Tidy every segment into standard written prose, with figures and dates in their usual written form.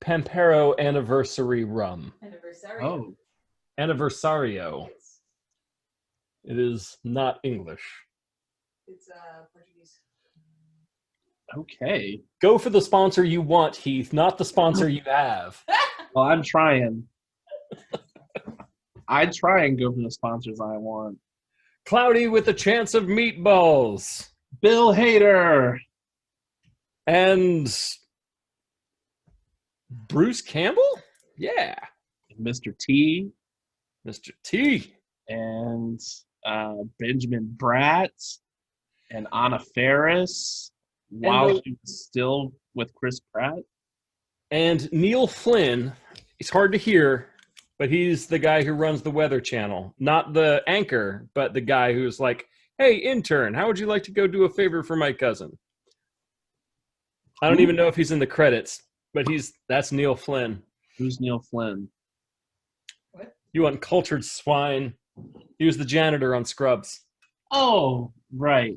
Pampero Anniversary Rum. Anniversario. Oh, Anniversario. Yes. It is not English. It's Portuguese. okay. Go for the sponsor you want, Heath, not the sponsor you have. Well, I'm trying. I try and go for the sponsors I want. Cloudy with a Chance of Meatballs. Bill Hader. And Bruce Campbell? Yeah. Mr. T. Mr. T. And Benjamin Bratt. And Anna Faris. While she was still with Chris Pratt. And Neil Flynn. He's hard to hear, but he's the guy who runs the Weather Channel. Not the anchor, but the guy who's like, hey, intern, how would you like to go do a favor for my cousin? I don't even know if he's in the credits, but that's Neil Flynn. Who's Neil Flynn? What? You uncultured swine. He was the janitor on Scrubs. Oh, right.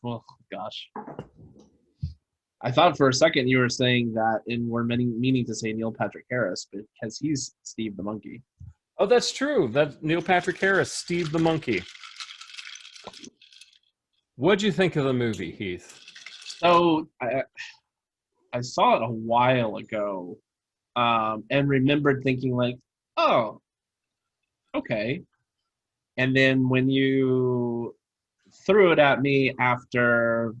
Oh, gosh. I thought for a second you were saying that and were meaning to say Neil Patrick Harris, because he's Steve the Monkey. Oh, that's true. That's Neil Patrick Harris, Steve the Monkey. What'd you think of the movie, Heath? So I saw it a while ago, and remembered thinking like, oh, okay. And then when you threw it at me after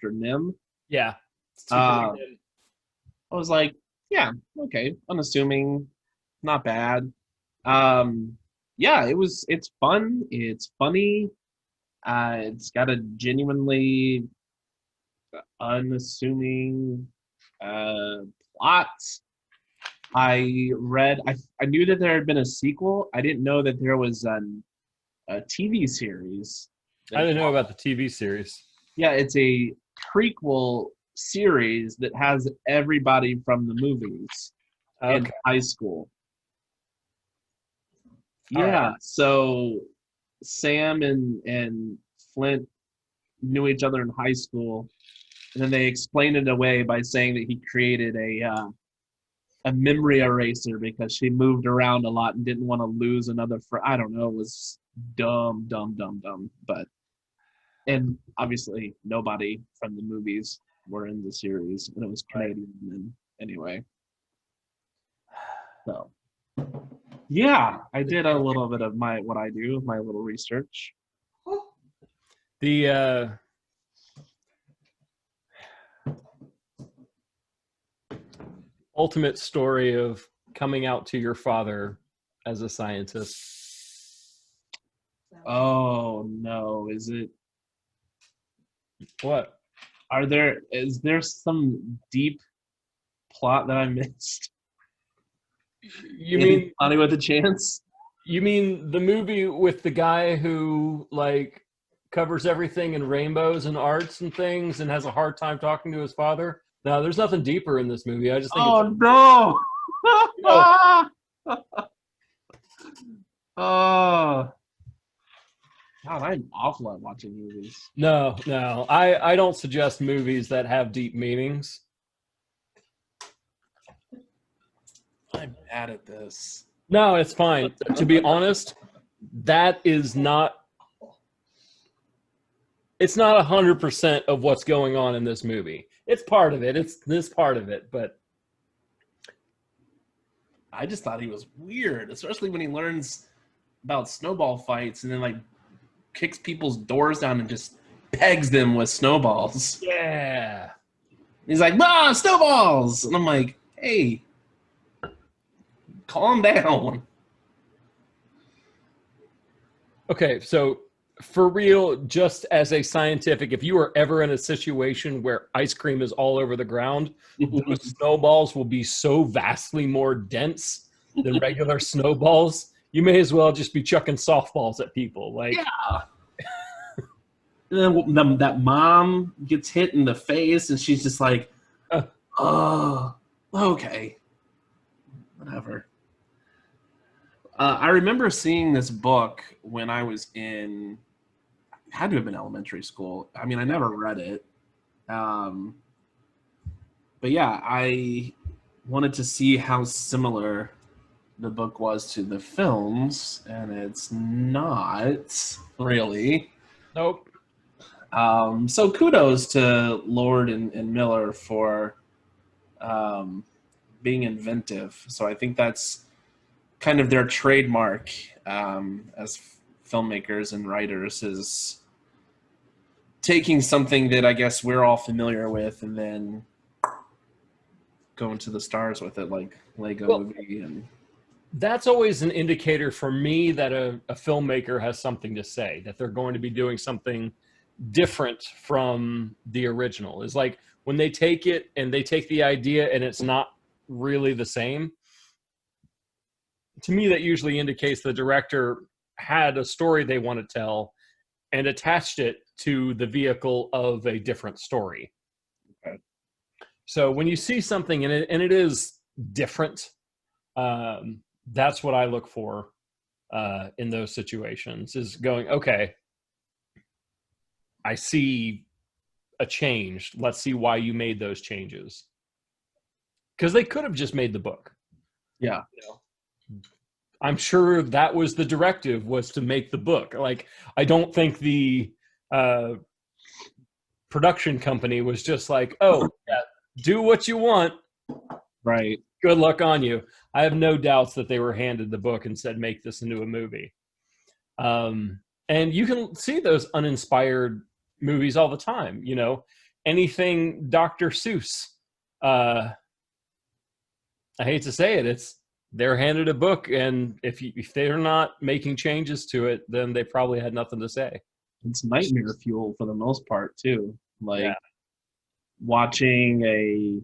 Nim? Yeah. I was like, yeah, okay, unassuming, not bad. Yeah, it's fun, it's funny, it's got a genuinely unassuming plot. I knew that there had been a sequel. I didn't know that there was a TV series. I didn't know about the TV series. Yeah, it's a prequel series that has everybody from the movies in high school. Yeah, so Sam and Flint knew each other in high school, and then they explained it away by saying that he created a memory eraser because she moved around a lot and didn't want to lose another friend. I don't know, it was dumb, but and obviously nobody from the movies were in the series, and it was Canadian. And anyway, so yeah, I did a little bit of my little research. The ultimate story of coming out to your father as a scientist. Oh no, is it? What? Is there some deep plot that I missed? You mean Cloudy with a Chance? You mean the movie with the guy who like covers everything in rainbows and arts and things and has a hard time talking to his father? No, there's nothing deeper in this movie. I just think no. No. Oh. God, I'm awful at watching movies. No. I don't suggest movies that have deep meanings. I'm bad at this. No, it's fine. To be honest, that is not. It's not 100% of what's going on in this movie. It's part of it. It's this part of it, but I just thought he was weird, especially when he learns about snowball fights and then like kicks people's doors down and just pegs them with snowballs. yeah. He's like, "Ah, snowballs!" And I'm like, "Hey, calm down." Okay, so for real, just as a scientific, if you are ever in a situation where ice cream is all over the ground, those snowballs will be so vastly more dense than regular snowballs. You may as well just be chucking softballs at people. Like, yeah. And then that mom gets hit in the face, and she's just like, "Oh, okay, whatever." I remember seeing this book when I was had to have been elementary school. I mean, I never read it. But yeah, I wanted to see how similar the book was to the films, and it's not really. Nope. So kudos to Lord and Miller for being inventive. So I think that's kind of their trademark as filmmakers and writers, is taking something that I guess we're all familiar with and then going to the stars with it, like Lego Well, Movie. And that's always an indicator for me that a filmmaker has something to say, that they're going to be doing something different from the original. Is like when they take it and they take the idea and it's not really the same. To me, that usually indicates the director had a story they want to tell and attached it to the vehicle of a different story. Okay. So when you see something and it is different, that's what I look for in those situations, is going, okay, I see a change. Let's see why you made those changes. Because they could have just made the book. yeah, You know? I'm sure that was the directive, was to make the book. Like, I don't think the production company was just like, oh, yeah, do what you want. right. Good luck on you. I have no doubts that they were handed the book and said, make this into a movie. And you can see those uninspired movies all the time. You know, anything Dr. Seuss. I hate to say it, they're handed a book, and if they're not making changes to it, then they probably had nothing to say. It's nightmare fuel for the most part too. Like Yeah. watching a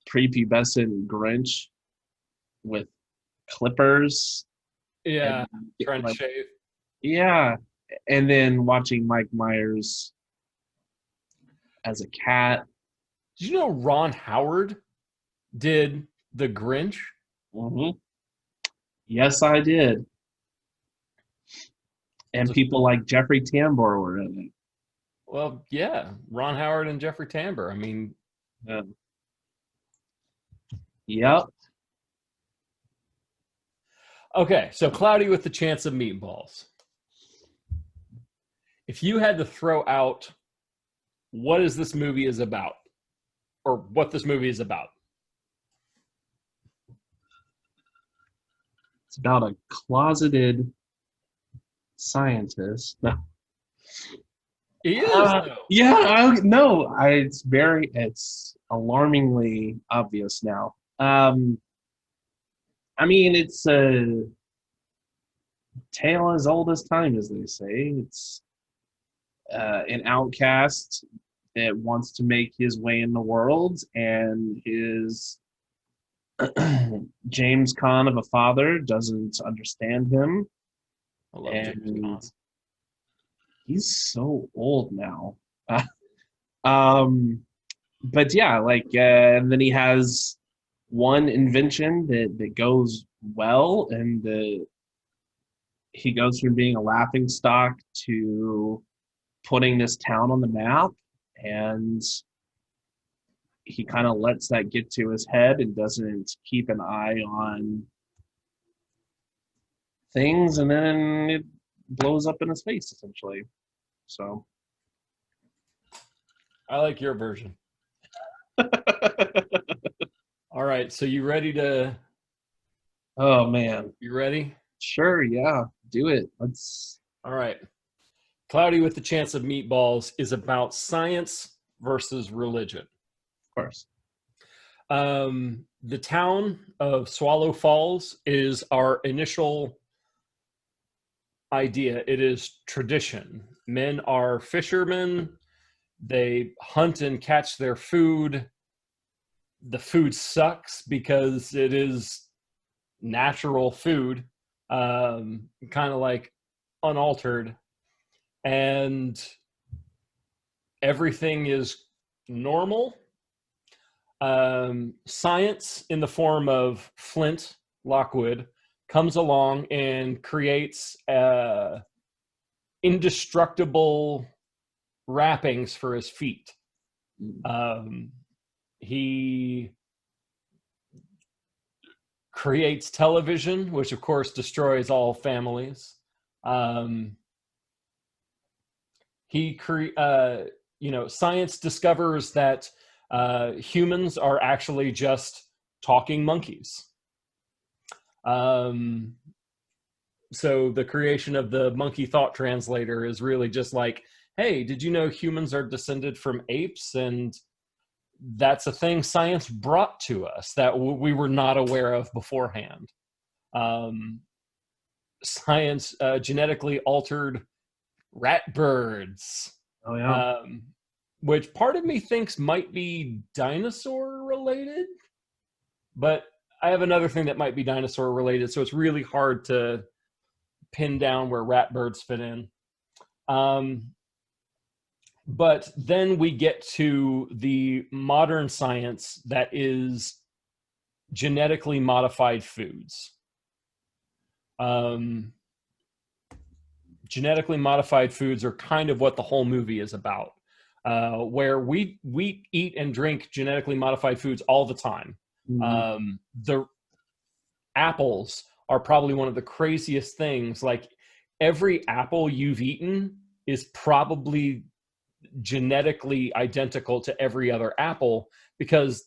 prepubescent Grinch with clippers. Yeah, And trying to like, shave. yeah, and then watching Mike Myers as a cat. Did you know Ron Howard did The Grinch? Mm-hmm. Yes, I did. And people like Jeffrey Tambor were in Well, yeah, Ron Howard and Jeffrey Tambor. I mean, it. Yep. okay, so Cloudy with the Chance of Meatballs. If you had to throw out what is this movie is about, or what this movie is about. It's about a closeted scientist. No. He is, though. Yeah, no, it's alarmingly obvious now. I mean, it's a tale as old as time, as they say. It's an outcast that wants to make his way in the world, and his James Caan of a father doesn't understand him, I love James and Caan. he's so old now. um, but yeah, like, and then he has one invention that goes well, and he goes from being a laughing stock to putting this town on the map, and he kind of lets that get to his head and doesn't keep an eye on things, and then it blows up in his face, essentially. So I like your version. All right, so you ready to? oh man, You ready? sure, yeah, do it. Let's. All right. Cloudy with the Chance of Meatballs is about science versus religion. Of course. The town of Swallow Falls is our initial idea. It is tradition. Men are fishermen. They hunt and catch their food. The food sucks because it is natural food, kind of like unaltered. And everything is normal. Science, in the form of Flint Lockwood, comes along and creates indestructible wrappings for his feet. He creates television, which of course destroys all families. Science discovers that humans are actually just talking monkeys. So the creation of the monkey thought translator is really just like, hey, did you know humans are descended from apes? And that's a thing science brought to us that we were not aware of beforehand. Science genetically altered rat birds. Oh yeah. Which part of me thinks might be dinosaur related, but I have another thing that might be dinosaur related, so it's really hard to pin down where rat birds fit in. But then we get to the modern science that is genetically modified foods. Genetically modified foods are kind of what the whole movie is about, where we eat and drink genetically modified foods all the time. The apples are probably one of the craziest things. Like, every apple you've eaten is probably genetically identical to every other apple, because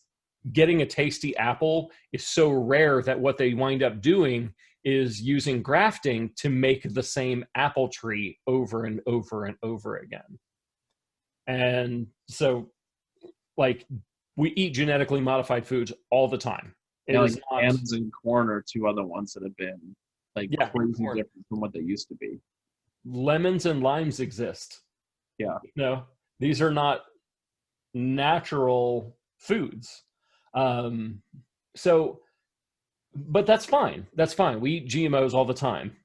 getting a tasty apple is so rare that what they wind up doing is using grafting to make the same apple tree over and over and over again. And so, like, we eat genetically modified foods all the time. Like bananas and corn are two other ones that have been like crazy corn. different from what they used to be. Lemons and limes exist. Yeah. No, these are not natural foods. So, but that's fine. That's fine. We eat GMOs all the time.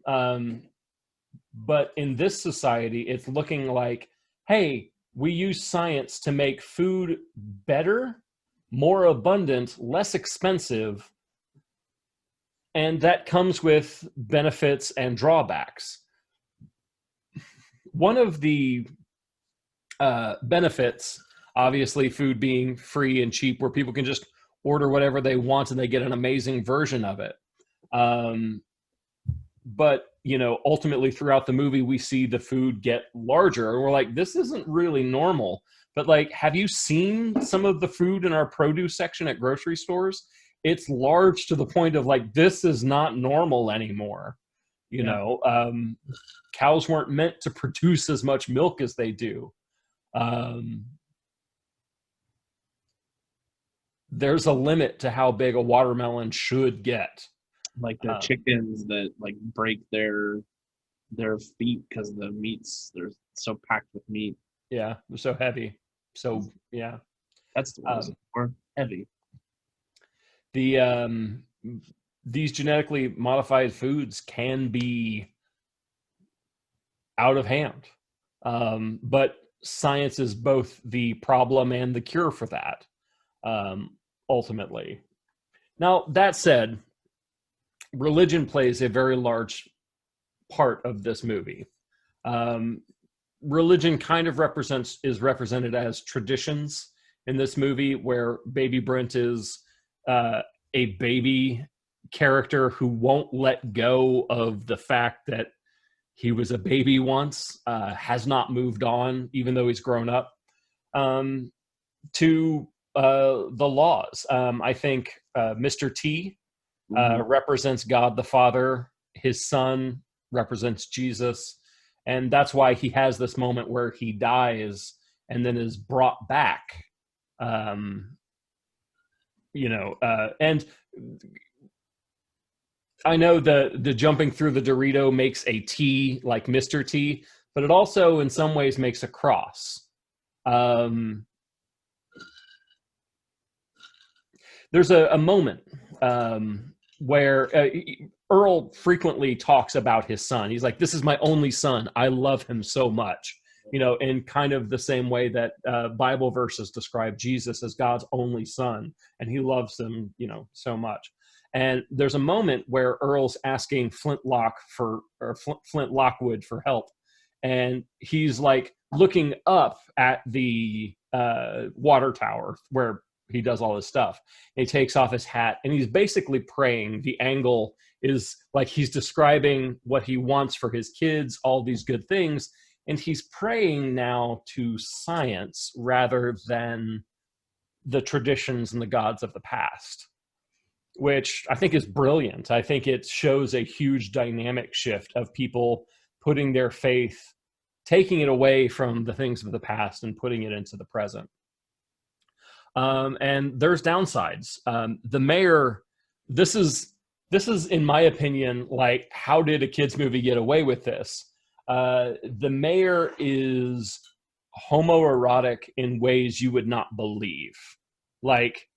But in this society, it's looking like, hey, we use science to make food better, more abundant, less expensive, and that comes with benefits and drawbacks. One of the benefits, obviously, food being free and cheap, where people can just order whatever they want and they get an amazing version of it. But, ultimately throughout the movie, we see the food get larger and we're like, this isn't really normal. But, like, have you seen some of the food in our produce section at grocery stores? It's large to the point of, like, this is not normal anymore. Cows weren't meant to produce as much milk as they do. There's a limit to how big a watermelon should get. Like the chickens that like break their feet because the meats, they're so packed with meat. Yeah, they're so heavy. So yeah, that's the word for heavy. These genetically modified foods can be out of hand, but science is both the problem and the cure for that. Ultimately, now that said, religion plays a very large part of this movie. Religion kind of is represented as traditions in this movie, where Baby Brent is a baby character who won't let go of the fact that he was a baby once, has not moved on, even though he's grown up, to the laws. I think Mr. T represents God the Father. His son represents Jesus. And that's why he has this moment where he dies and then is brought back. And I know the jumping through the Dorito makes a T like Mr. T, but it also in some ways makes a cross. There's a moment where Earl frequently talks about his son. He's like, this is my only son. I love him so much. In kind of the same way that Bible verses describe Jesus as God's only son, and he loves him, so much. And there's a moment where Earl's asking Flint Lockwood for help, and he's like looking up at the water tower where he does all this stuff. And he takes off his hat and he's basically praying. The angle is like he's describing what he wants for his kids, all these good things, and he's praying now to science rather than the traditions and the gods of the past, which I think is brilliant. I think it shows a huge dynamic shift of people putting their faith, taking it away from the things of the past and putting it into the present. And there's downsides. The mayor, this is in my opinion, like, how did a kids movie get away with this? The mayor is homoerotic in ways you would not believe. Like,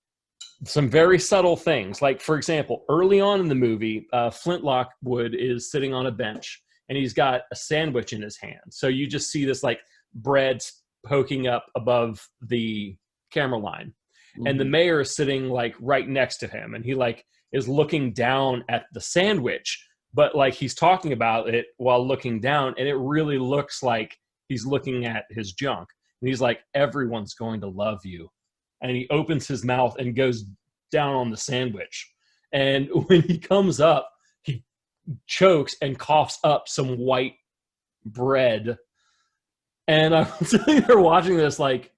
some very subtle things. Like, for example, early on in the movie, Flint Lockwood is sitting on a bench and he's got a sandwich in his hand. So you just see this like bread poking up above the camera line. Mm-hmm. And the mayor is sitting like right next to him and he like is looking down at the sandwich, but like he's talking about it while looking down, and it really looks like he's looking at his junk. And he's like, everyone's going to love you. And he opens his mouth and goes down on the sandwich. And when he comes up, he chokes and coughs up some white bread. And I'm sitting there watching this like,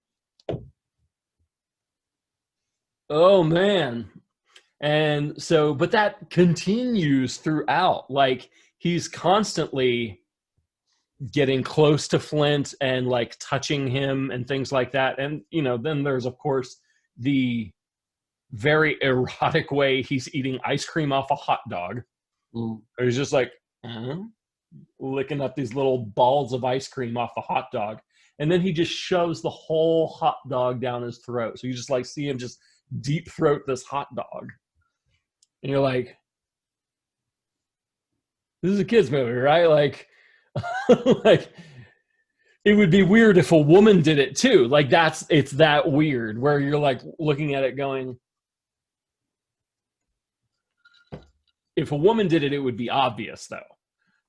oh man. And so, but that continues throughout. Like, he's constantly getting close to Flint and like touching him and things like that. And, you know, then there's of course the very erotic way he's eating ice cream off a hot dog. He's just like licking up these little balls of ice cream off the hot dog. And then he just shoves the whole hot dog down his throat. So you just like see him just deep throat this hot dog. And you're like, this is a kid's movie, right? Like, like, it would be weird if a woman did it too. Like, it's that weird where you're like looking at it going, if a woman did it, it would be obvious though.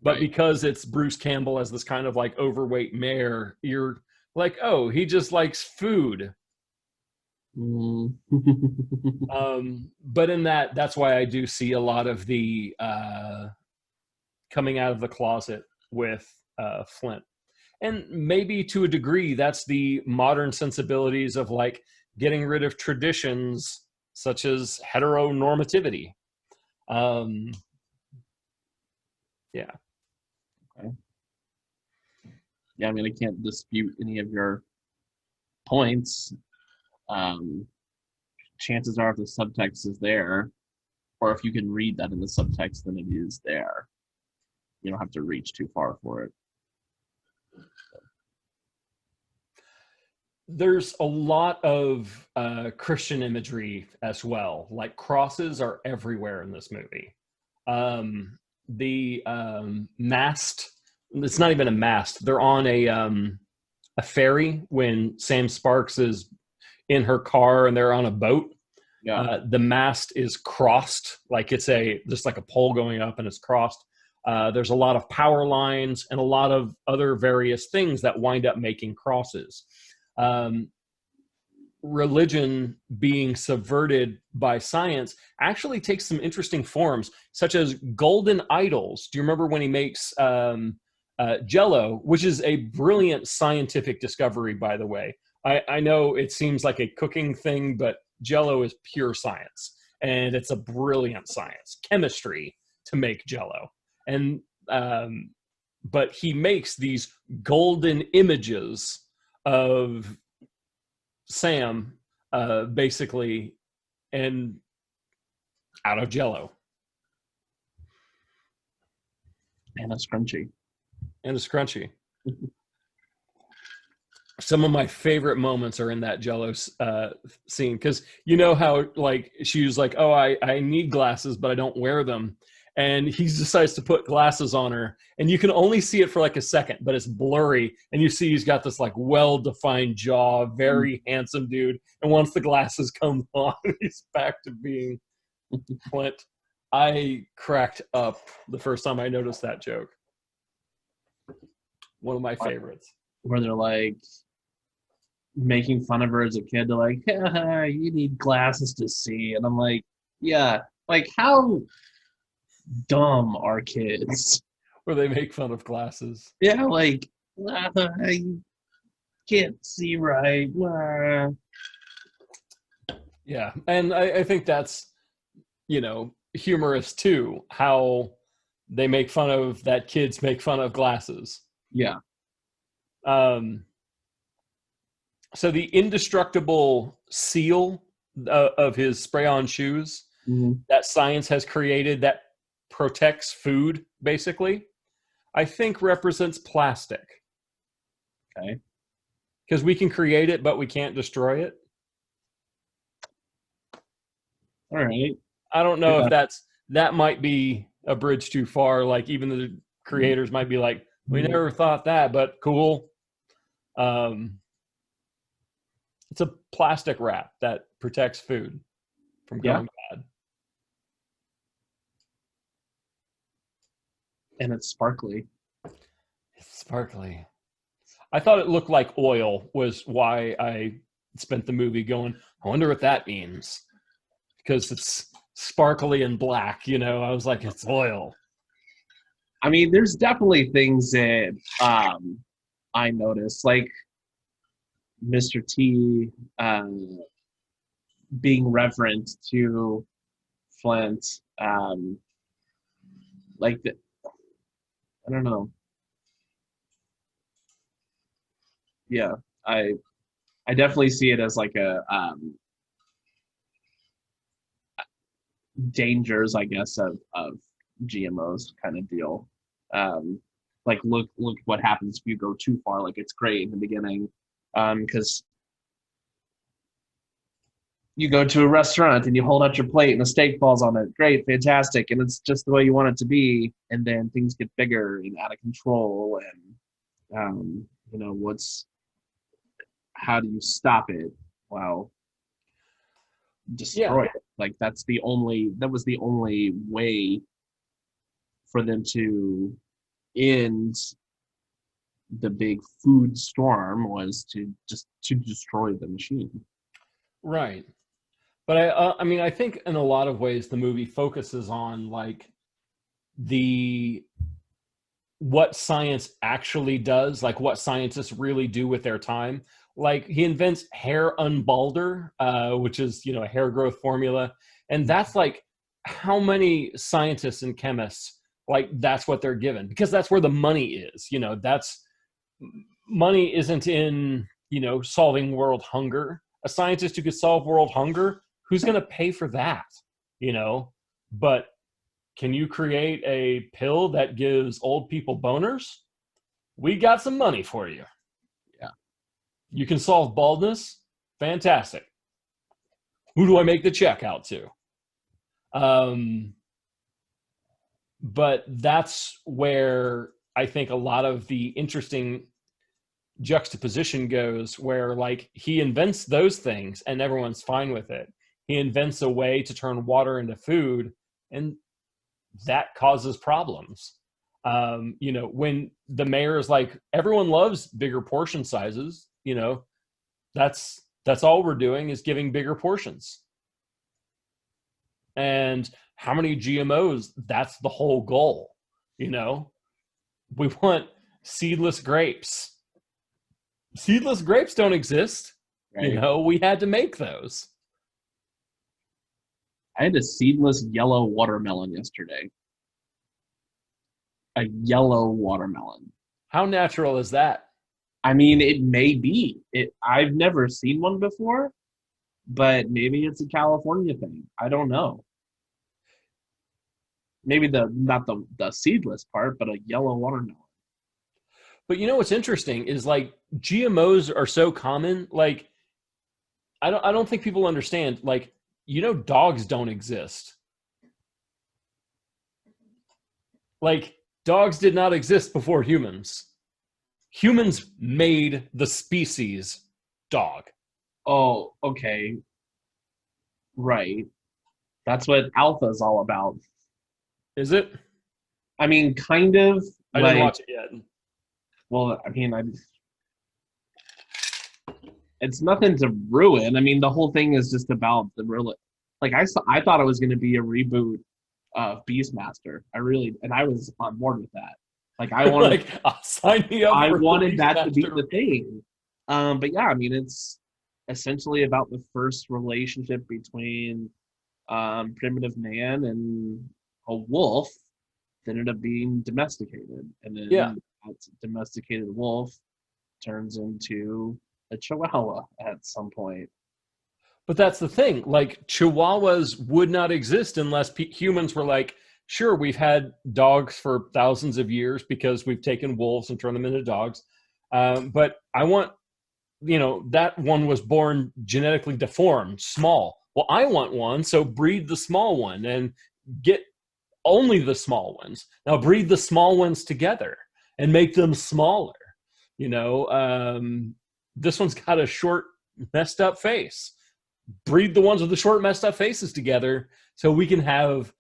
But right. Because it's Bruce Campbell as this kind of like overweight mayor, you're like, oh, he just likes food. But in that's why I do see a lot of the coming out of the closet with Flint. And maybe to a degree, that's the modern sensibilities of like getting rid of traditions such as heteronormativity. Yeah. Okay. Yeah, I mean, I can't dispute any of your points. Chances are if the subtext is there, or if you can read that in the subtext, then it is there. You don't have to reach too far for it. There's a lot of Christian imagery as well. Like, crosses are everywhere in this movie. The mast, it's not even a mast. They're on a ferry when Sam Sparks is in her car and they're on a boat. Yeah. The mast is crossed, like it's just like a pole going up and it's crossed. There's a lot of power lines and a lot of other various things that wind up making crosses. Religion being subverted by science actually takes some interesting forms, such as golden idols. Do you remember when he makes Jell-O, which is a brilliant scientific discovery, by the way? I know it seems like a cooking thing, but Jell-O is pure science, and it's a brilliant science, chemistry, to make Jell-O. And but he makes these golden images of Sam, basically, and out of Jell-O. And a scrunchie. Some of my favorite moments are in that Jell-O scene, because you know how like she was like, oh, I need glasses, but I don't wear them. And he decides to put glasses on her, and you can only see it for like a second, but it's blurry. And you see he's got this like well-defined jaw, very handsome dude. And once the glasses come on, he's back to being Flint. I cracked up the first time I noticed that joke. One of my favorites. Where they're like, making fun of her as a kid. They're like, you need glasses to see. And I'm like, yeah, like how dumb are kids? Where they make fun of glasses. Yeah, like, I can't see right. Yeah, and I think that's, humorous too, how they make fun of that kids make fun of glasses. Yeah. Um, so the indestructible seal of his spray-on shoes Mhm. that science has created that protects food, basically, I think represents plastic. Okay. Because we can create it, but we can't destroy it. All right. I don't know Yeah. if that might be a bridge too far. Like even the creators might be like, we never thought that, but cool. It's a plastic wrap that protects food from Yeah. going bad. And it's sparkly. It's sparkly. I thought it looked like oil was why I spent the movie going, I wonder what that means. Because it's sparkly and black, I was like, it's oil. I mean, there's definitely things that I noticed, like Mr. T being reverent to Flint. Like, I don't know. Yeah, I definitely see it as like a dangers, I guess, of GMOs kind of deal. Like look what happens if you go too far. Like it's great in the beginning, because you go to a restaurant and you hold out your plate and a steak falls on it. Great, fantastic, and it's just the way you want it to be. And then things get bigger and out of control, and how do you stop it? Well, destroy it. Like that was the only way for them to end the big food storm, was to destroy the machine. Right. But I mean, I think in a lot of ways the movie focuses on like what science actually does, like what scientists really do with their time. Like he invents hair unbalder, which is a hair growth formula, and that's like how many scientists and chemists like that's what they're given, because that's where the money is. That's money isn't in solving world hunger. A scientist who could solve world hunger, who's going to pay for that? But can you create a pill that gives old people boners? We got some money for you. Yeah. You can solve baldness? Fantastic. Who do I make the check out to? But that's where I think a lot of the interesting juxtaposition goes, where like he invents those things and everyone's fine with it. He invents a way to turn water into food, and that causes problems. When the mayor is like, everyone loves bigger portion sizes, that's all we're doing is giving bigger portions. And how many GMOs? That's the whole goal. We want seedless grapes. Seedless grapes don't exist. Right? We had to make those. I had a seedless yellow watermelon yesterday. A yellow watermelon. How natural is that? I mean, it may be. I've never seen one before, but maybe it's a California thing. I don't know. Maybe not the seedless part, but a yellow watermelon. But what's interesting is like GMOs are so common. Like I don't think people understand. Like dogs don't exist. Like dogs did not exist before humans. Humans made the species dog. Oh, okay. Right. That's what alpha is all about. Is it? I mean, kind of. I didn't watch it yet. Well, I mean, it's nothing to ruin. I mean, the whole thing is just about the real. Like I thought it was going to be a reboot of Beastmaster. I was on board with that. Like Like, sign me up I for wanted the that to be the Beastmaster. thing. But yeah, I mean, it's essentially about the first relationship between primitive man and a wolf that ended up being domesticated, and Yeah. then that domesticated wolf turns into a chihuahua at some point. But that's the thing. Like, Chihuahuas would not exist unless humans were like, sure, we've had dogs for thousands of years because we've taken wolves and turned them into dogs. But I want, that one was born genetically deformed, small. Well, I want one, so breed the small one and get only the small ones. Now breed the small ones together and make them smaller. You know, this one's got a short, messed up face. Breed the ones with the short, messed up faces together so we can have,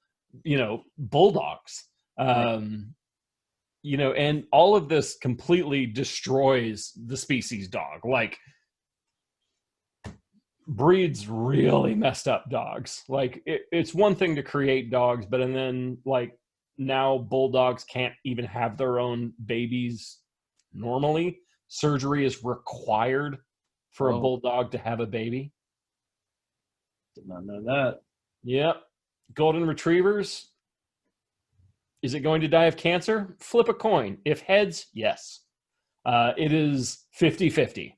bulldogs. And all of this completely destroys the species dog. Like, breeds really messed up dogs. Like, it's one thing to create dogs, but and then like now bulldogs can't even have their own babies normally. Surgery is required for a Oh, bulldog to have a baby. did not know that. Yep. Golden retrievers, is it going to die of cancer? Flip a coin. If heads, yes. It is 50-50.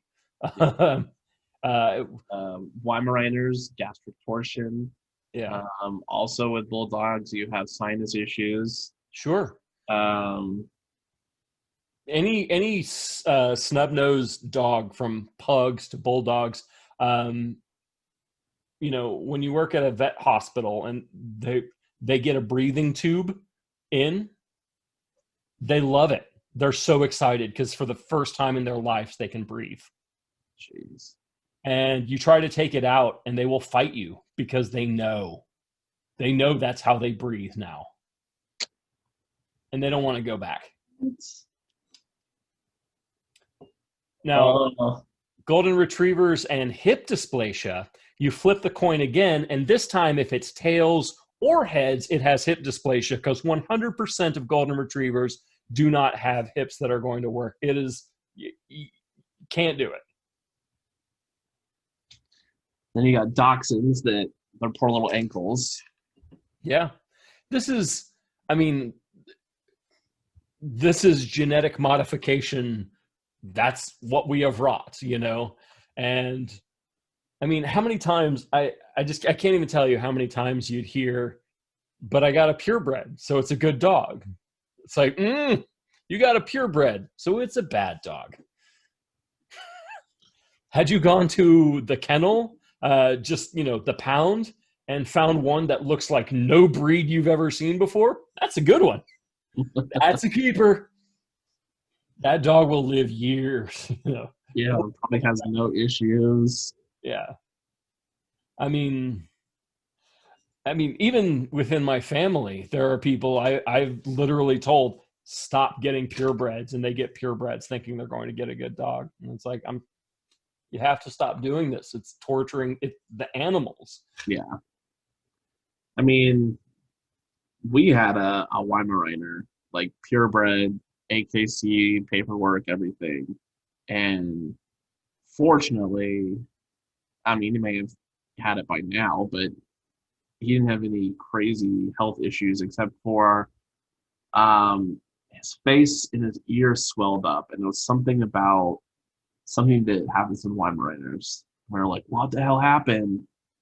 Weimaraners, gastric torsion. Yeah, Also with bulldogs, you have sinus issues. sure. Um, Any snub-nosed dog, from pugs to bulldogs, when you work at a vet hospital and they get a breathing tube in, they love it. They're so excited because for the first time in their lives they can breathe. Jeez. And you try to take it out and they will fight you because they know that's how they breathe now, and they don't want to go back. Now, Oh, golden retrievers and hip dysplasia, you flip the coin again, and this time if it's tails or heads, it has hip dysplasia, because 100% of golden retrievers do not have hips that are going to work. It is, you can't do it. then you got dachshunds that their poor little ankles. Yeah. This is, I mean, this is genetic modification. That's what we have wrought. And I mean, how many times I can't even tell you how many times you'd hear, but I got a purebred, so it's a good dog. It's like, you got a purebred, so it's a bad dog. Had you gone to the kennel, just, the pound, and found one that looks like no breed you've ever seen before, that's a good one. That's a keeper. That dog will live years. Yeah, probably has no issues. Yeah. I mean, even within my family, there are people I've literally told, stop getting purebreds, and they get purebreds thinking they're going to get a good dog. And it's like, you have to stop doing this. It's torturing the animals. Yeah. I mean, we had a Weimaraner, like purebred, AKC, paperwork, everything. And fortunately, I mean, he may have had it by now, but he didn't have any crazy health issues except for his face and his ears swelled up. And it was something that happens in Weimaraners. We're like, what the hell happened?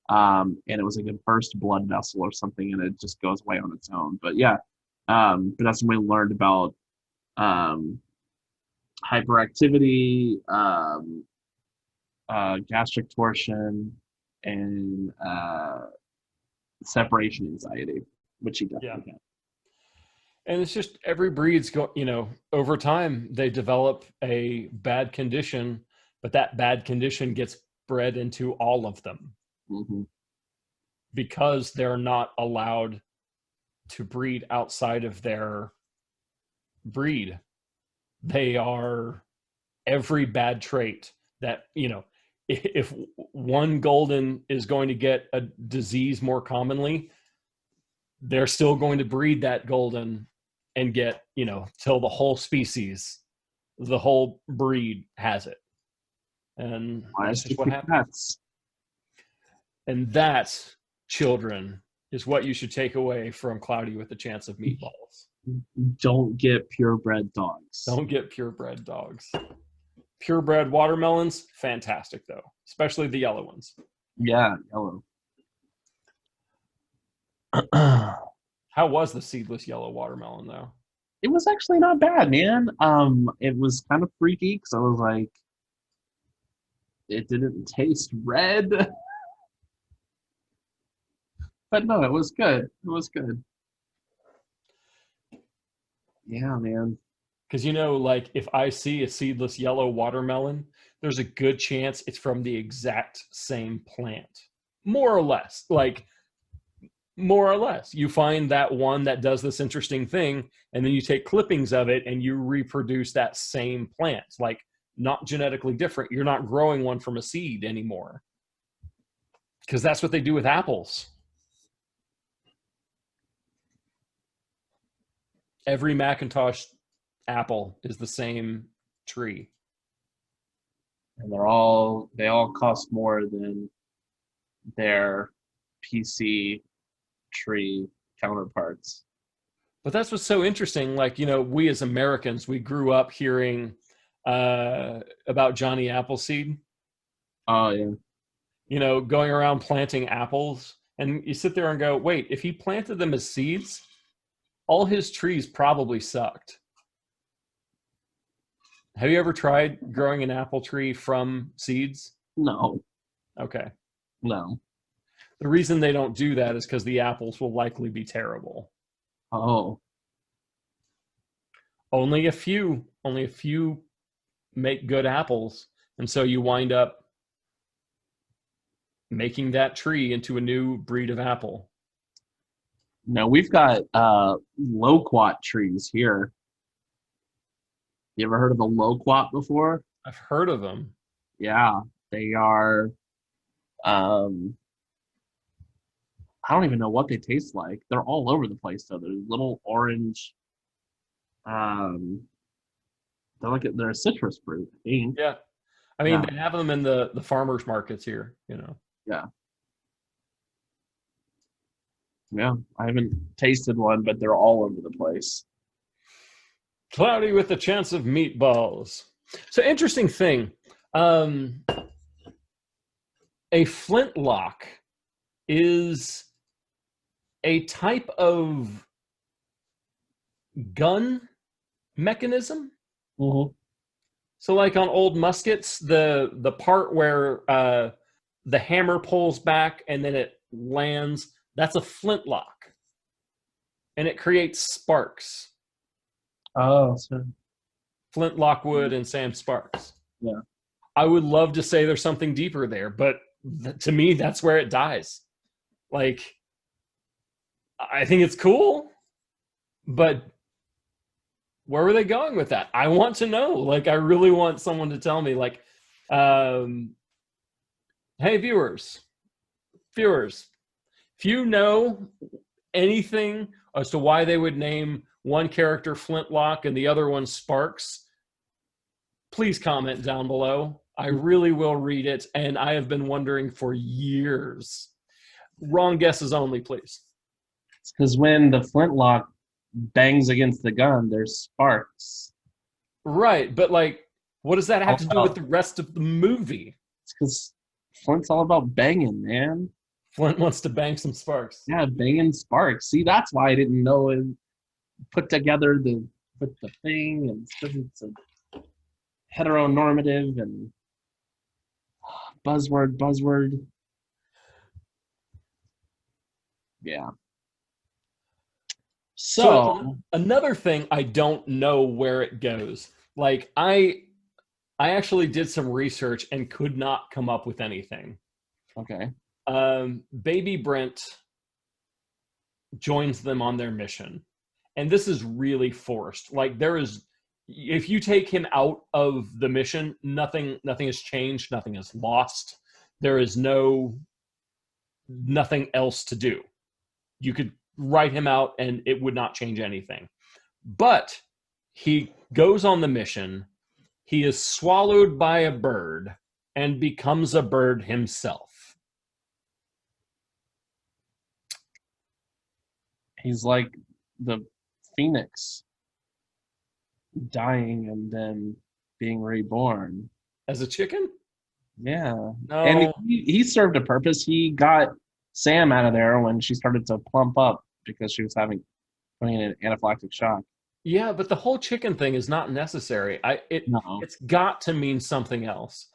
And it was like a burst blood vessel or something, and it just goes away on its own. But yeah, but that's when we learned about hyperactivity, gastric torsion, and separation anxiety, which he definitely had. And it's just every breed's over time they develop a bad condition, but that bad condition gets bred into all of them. Mm-hmm. Because they're not allowed to breed outside of their breed. They are every bad trait that, if one golden is going to get a disease more commonly, they're still going to breed that golden and get, till the whole species, the whole breed has it. And that's just what happens. And that, children, is what you should take away from Cloudy with a Chance of Meatballs. Don't get purebred dogs. Don't get purebred dogs. Purebred watermelons, fantastic though, especially the yellow ones. Yeah, yellow. How was the seedless yellow watermelon though? It was actually not bad, man. It was kind of freaky because I was like, it didn't taste red. But no, it was good. It was good. Yeah, man. Because like if I see a seedless yellow watermelon, there's a good chance it's from the exact same plant. More or less. Like, more or less. You find that one that does this interesting thing, and then you take clippings of it and you reproduce that same plant. Like, not genetically different. You're not growing one from a seed anymore. Because that's what they do with apples. Every Macintosh apple is the same tree. And they all cost more than their PC tree counterparts. But that's what's so interesting. Like, we as Americans, we grew up hearing about Johnny Appleseed. Oh, yeah. Going around planting apples. And you sit there and go, wait, if he planted them as seeds, all his trees probably sucked. Have you ever tried growing an apple tree from seeds? No. Okay. No. The reason they don't do that is because the apples will likely be terrible. Oh. Only a few make good apples. And so you wind up making that tree into a new breed of apple. No, we've got loquat trees here. You ever heard of a loquat before? I've heard of them. Yeah, they are. I don't even know what they taste like. They're all over the place though. They're little orange. They're a citrus fruit. I think. Yeah, I mean Yeah. they have them in the farmers markets here. Yeah. Yeah, I haven't tasted one, but they're all over the place. Cloudy with a Chance of Meatballs. So interesting thing. A flintlock is a type of gun mechanism. Mm-hmm. So like on old muskets, the part where the hammer pulls back and then it lands, that's a flintlock. And it creates sparks. Oh, so Flint Lockwood and Sam Sparks. Yeah. I would love to say there's something deeper there, but to me, that's where it dies. Like, I think it's cool, but where were they going with that? I want to know. Like, I really want someone to tell me, like, hey, viewers, if you know anything as to why they would name one character Flintlock and the other one Sparks, please comment down below. I really will read it, and I have been wondering for years. Wrong guesses only, please. it's because when the flintlock bangs against the gun, there's sparks. Right, but like, what does that have to do with the rest of the movie? It's because Flint's all about banging, man. Flint wants to bang some sparks. Yeah, banging sparks. See, that's why I didn't know and put together the thing, and it's a heteronormative and buzzword. Yeah. So another thing, I don't know where it goes. Like I actually did some research and could not come up with anything. Okay. Baby Brent joins them on their mission. And this is really forced. Like if you take him out of the mission, nothing has changed, nothing is lost. There is nothing else to do. You could write him out and it would not change anything. But he goes on the mission, he is swallowed by a bird and becomes a bird himself. He's like the phoenix dying and then being reborn. As a chicken? Yeah. No. And he served a purpose. He got Sam out of there when she started to plump up because she was having an anaphylactic shock. Yeah, but the whole chicken thing is not necessary. No. It's got to mean something else.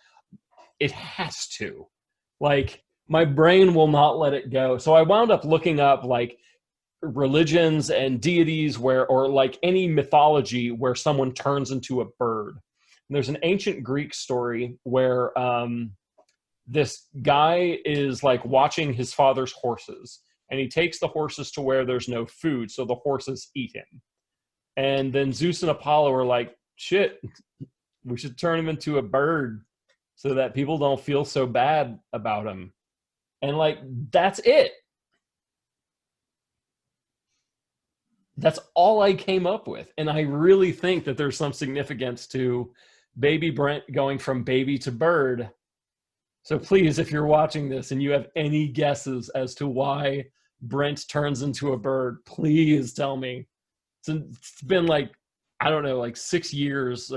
It has to. Like, my brain will not let it go. So I wound up looking up like religions and deities or like any mythology where someone turns into a bird. And there's an ancient Greek story where this guy is like watching his father's horses, and he takes the horses to where there's no food, so the horses eat him. And then Zeus and Apollo are like, shit, we should turn him into a bird so that people don't feel so bad about him. And like, that's it. That's all I came up with. And I really think that there's some significance to baby Brent going from baby to bird. So please, if you're watching this and you have any guesses as to why Brent turns into a bird, please tell me. It's been like, I don't know, like 6 years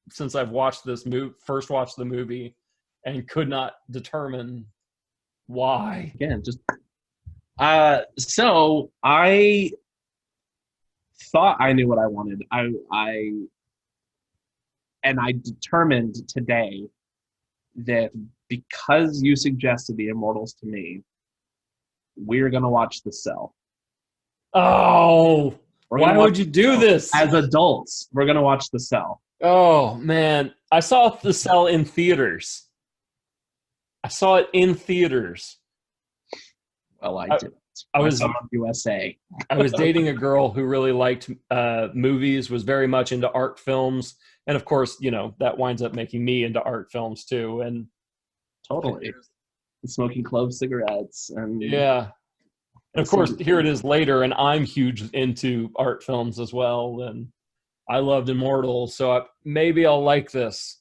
since I've watched this first watched the movie, and could not determine why. Again, just so I thought I knew what I wanted. I determined today that because you suggested The Immortals to me, we're gonna watch The Cell. Oh, why would you do this? As adults, we're gonna watch The Cell. Oh man, I saw The Cell in theaters. I saw it in theaters. Well, I didn't. I was on USA. I was dating a girl who really liked movies, was very much into art films, and of course, you know, that winds up making me into art films too. And totally, smoking clove cigarettes and yeah. And of course, here it is later, and I'm huge into art films as well. And I loved Immortals, so maybe I'll like this.